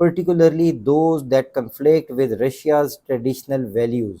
particularly those that conflict with Russia's traditional values।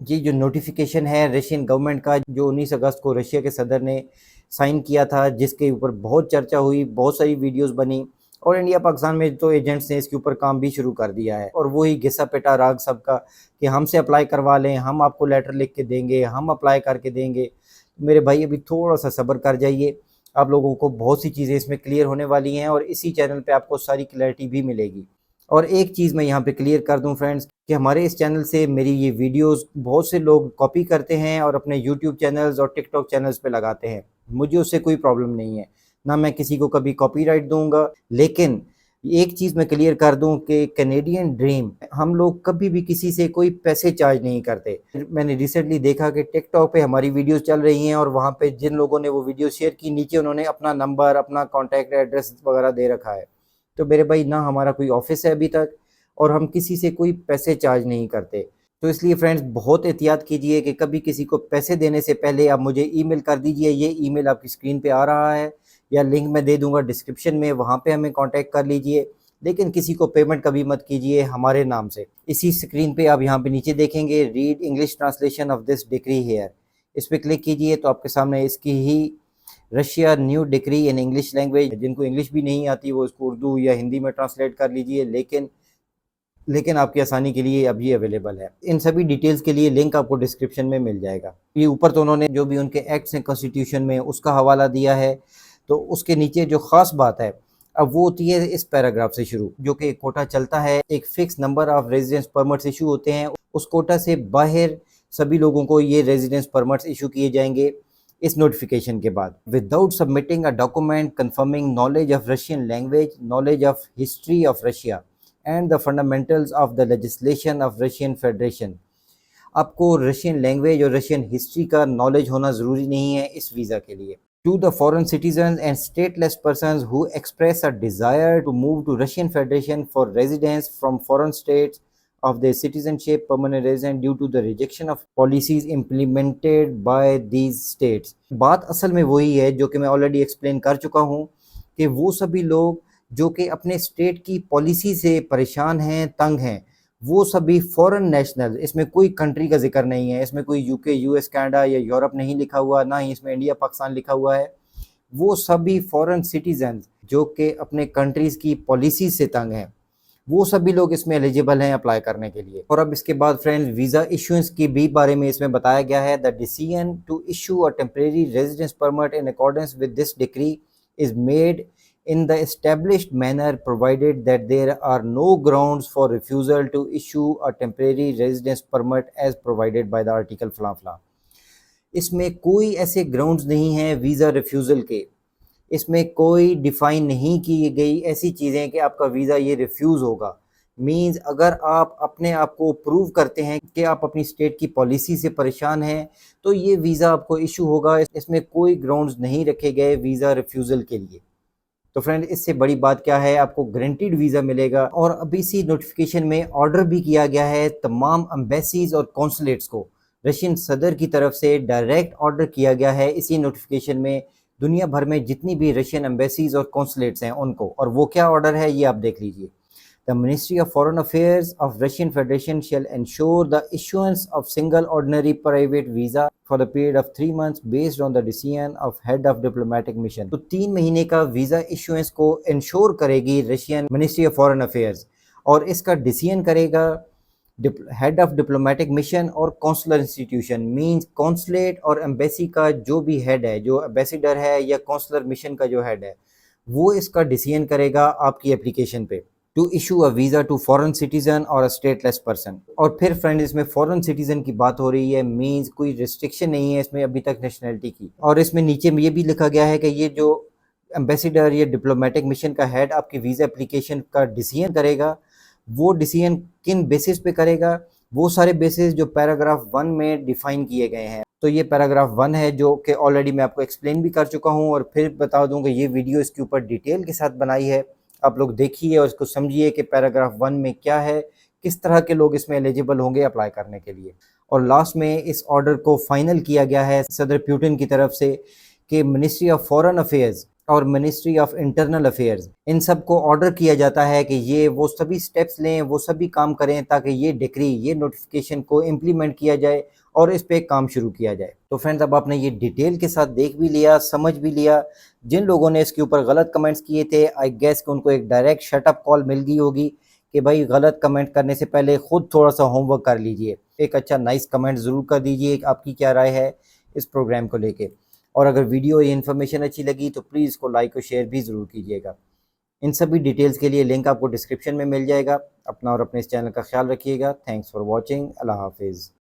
یہ جو notification ہے رشین گورنمنٹ کا، جو 19 اگست کو رشیا کے صدر نے سائن کیا تھا، جس کے اوپر بہت چرچا ہوئی، بہت ساری ویڈیوز بنی، اور انڈیا پاکستان میں تو ایجنٹس نے اس کے اوپر کام بھی شروع کر دیا ہے، اور وہی گھسا پٹا راگ سب کا کہ ہم سے اپلائی کروا لیں، ہم آپ کو لیٹر لکھ کے دیں گے، ہم اپلائی کر کے دیں گے۔ میرے بھائی ابھی تھوڑا سا صبر کر جائیے، آپ لوگوں کو بہت سی چیزیں اس میں کلیئر ہونے والی ہیں، اور اسی چینل پہ آپ کو ساری کلیئرٹی بھی ملے گی۔ اور ایک چیز میں یہاں پہ کلیئر کر دوں فرینڈز کہ ہمارے اس چینل سے میری یہ ویڈیوز بہت سے لوگ کاپی کرتے ہیں اور اپنے یوٹیوب چینلز اور ٹک ٹاک چینلز پہ لگاتے ہیں، مجھے اس سے کوئی پرابلم نہیں ہے، نہ میں کسی کو کبھی کاپی رائٹ دوں گا۔ لیکن ایک چیز میں کلیئر کر دوں کہ کینیڈین ڈریم، ہم لوگ کبھی بھی کسی سے کوئی پیسے چارج نہیں کرتے۔ میں نے ریسنٹلی دیکھا کہ ٹک ٹاک پہ ہماری ویڈیوز چل رہی ہیں، اور وہاں پہ جن لوگوں نے وہ ویڈیو شیئر کی، نیچے انہوں نے اپنا نمبر، اپنا کانٹیکٹ ایڈریس وغیرہ دے رکھا ہے۔ تو میرے بھائی نہ ہمارا کوئی آفس ہے ابھی تک، اور ہم کسی سے کوئی پیسے چارج نہیں کرتے، تو اس لیے فرینڈز بہت احتیاط کیجئے کہ کبھی کسی کو پیسے دینے سے پہلے آپ مجھے ای میل کر دیجئے۔ یہ ای میل آپ کی اسکرین پہ آ رہا ہے، یا لنک میں دے دوں گا ڈسکرپشن میں، وہاں پہ ہمیں کانٹیکٹ کر لیجئے، لیکن کسی کو پیمنٹ کبھی مت کیجئے ہمارے نام سے۔ اسی اسکرین پہ آپ یہاں پہ نیچے دیکھیں گے red English translation of this decree here, اس پہ کلک کیجئے تو آپ کے سامنے اس کی ہی Russia new decree in English language, جن کو انگلش بھی نہیں آتی وہ اس کو اردو یا ہندی میں ٹرانسلیٹ کر لیجئے، لیکن آپ کی آسانی کے لیے اب یہ اویلیبل ہے۔ ان سبھی ڈیٹیلز کے لیے لنک آپ کو ڈسکرپشن میں مل جائے گا۔ یہ اوپر تو انہوں نے جو بھی ان کے ایکٹس ہیں کانسٹیٹیوشن میں اس کا حوالہ دیا ہے، تو اس کے نیچے جو خاص بات ہے اب وہ ہوتی ہے اس پیراگراف سے شروع، جو کہ ایک کوٹا چلتا ہے، ایک fix number of residence permits issue ہوتے ہیں، اس کوٹا سے باہر سبھی لوگوں کو یہ ریزیڈنس پرمٹس ایشو کیے جائیں گے اس نوٹیفیکیشن کے بعد۔ Without submitting a document confirming knowledge of Russian language, knowledge of history of Russia and the fundamentals of the legislation of Russian federation, آپ کو رشین لینگویج اور رشین ہسٹری کا knowledge ہونا ضروری نہیں ہے اس ویزا کے لیے۔ To the foreign citizens and stateless persons who express a desire to move to Russian Federation for residence from foreign states of their citizenship permanent resident due to the rejection of policies implemented by these states۔ بات اصل میں وہی ہے جو کہ میں already explain کر چکا ہوں، کہ وہ سبھی لوگ جو کہ اپنے اسٹیٹ کی پالیسی سے پریشان ہیں، تنگ ہیں، وہ سبھی فورن نیشنل، اس میں کوئی کنٹری کا ذکر نہیں ہے، اس میں کوئی یو کے، یو ایس، کینیڈا یا یورپ نہیں لکھا ہوا، نہ ہی اس میں انڈیا پاکستان لکھا ہوا ہے، وہ سبھی فورن سٹیزنز جو کہ اپنے کنٹریز کی پالیسی سے تنگ ہیں، وہ سبھی لوگ اس میں ایلیجیبل ہیں اپلائی کرنے کے لیے۔ اور اب اس کے بعد فرینڈز ویزا ایشوئنس کی بھی بارے میں اس میں بتایا گیا ہے۔ The decision to issue a temporary residence permit in accordance with this decree is made in the established manner provided that there are no grounds for refusal to issue a temporary residence permit as provided by the article فلاں فلاں۔ اس میں کوئی ایسے grounds نہیں ہیں visa refusal کے، اس میں کوئی ڈیفائن نہیں کی گئی ایسی چیزیں کہ آپ کا ویزا یہ ریفیوز ہوگا۔ مینز اگر آپ اپنے آپ کو پروو کرتے ہیں کہ آپ اپنی اسٹیٹ کی پالیسی سے پریشان ہیں تو یہ ویزا آپ کو ایشو ہوگا، اس میں کوئی گراؤنڈز نہیں رکھے گئے ویزا ریفیوزل کے لیے۔ تو فرینڈ اس سے بڑی بات کیا ہے، آپ کو گارنٹیڈ ویزا ملے گا۔ اور اب اسی نوٹیفیکیشن میں آرڈر بھی کیا گیا ہے تمام امبیسیز اور کونسلیٹس کو، رشین صدر کی طرف سے ڈائریکٹ آرڈر کیا گیا ہے اسی نوٹیفیکیشن میں دنیا بھر میں جتنی بھی رشین امبیسیز اور کونسلیٹس ہیں ان کو، اور وہ کیا آرڈر ہے یہ آپ دیکھ لیجئے۔ The Ministry of Foreign Affairs of Russian Federation shall ensure the issuance of single ordinary private visa for the period of 3 months based on the decision of head of diplomatic mission۔ تو 3 مہینے کا visa issuance کو ensure کرے گی Russian ministry of foreign affairs, اور اس کا decision کرے گا head of diplomatic mission اور کونسلر انسٹیٹیوشن، مینز کونسلیٹ اور ایمبیسی کا جو بھی ہیڈ ہے، جو ایمبیسیڈر ہے یا کونسلر مشن کا جو ہیڈ ہے، وہ اس کا ڈیسیژن کرے گا آپ کی اپلیکیشن پہ to issue a visa to foreign citizen اور اسٹیٹ لیس پرسن۔ اور پھر فرینڈ اس میں فورن سٹیزن کی بات ہو رہی ہے، مینز کوئی ریسٹرکشن نہیں ہے اس میں ابھی تک نیشنلٹی کی، اور اس میں نیچے میں یہ بھی لکھا گیا ہے کہ یہ جو ایمبیسیڈر یا ڈپلومیٹک مشن کا ہیڈ آپ کی ویزا اپلیکیشن کا ڈیسیژن کرے گا، وہ ڈیسیژن کن بیسس پہ کرے گا، وہ سارے بیسس جو پیراگراف 1 میں ڈیفائن کیے گئے ہیں۔ تو یہ پیراگراف 1 ہے جو کہ آلریڈی میں آپ کو ایکسپلین بھی کر چکا ہوں، اور پھر بتا دوں کہ یہ ویڈیو اس کے اوپر ڈیٹیل کے ساتھ بنائی ہے، آپ لوگ دیکھیے اور اس کو سمجھیے کہ پیراگراف 1 میں کیا ہے، کس طرح کے لوگ اس میں ایلیجیبل ہوں گے اپلائی کرنے کے لیے۔ اور لاسٹ میں اس آرڈر کو فائنل کیا گیا ہے صدر پیوٹن کی طرف سے کہ منسٹری آف فارن افیئرز اور منسٹری آف انٹرنل افیئرز، ان سب کو آرڈر کیا جاتا ہے کہ یہ وہ سبھی سٹیپس لیں، وہ سبھی کام کریں تاکہ یہ ڈگری، یہ نوٹیفیکیشن کو امپلیمنٹ کیا جائے اور اس پہ کام شروع کیا جائے۔ تو فرینڈز، اب آپ نے یہ ڈیٹیل کے ساتھ دیکھ بھی لیا، سمجھ بھی لیا۔ جن لوگوں نے اس کے اوپر غلط کمنٹس کیے تھے، آئی گیس کہ ان کو ایک ڈائریکٹ شٹ اپ کال مل گئی ہوگی کہ بھائی غلط کمنٹ کرنے سے پہلے خود تھوڑا سا ہوم ورک کر لیجئے، ایک اچھا نائس کمنٹ ضرور کر دیجئے آپ کی کیا رائے ہے اس پروگرام کو لے کے۔ اور اگر ویڈیو یا انفارمیشن اچھی لگی تو پلیز اس کو لائک اور شیئر بھی ضرور کیجیے گا۔ ان سبھی ڈیٹیلز کے لیے لنک آپ کو ڈسکرپشن میں مل جائے گا۔ اپنا اور اپنے اس چینل کا خیال رکھیے گا۔ Thanks for watching. اللہ حافظ۔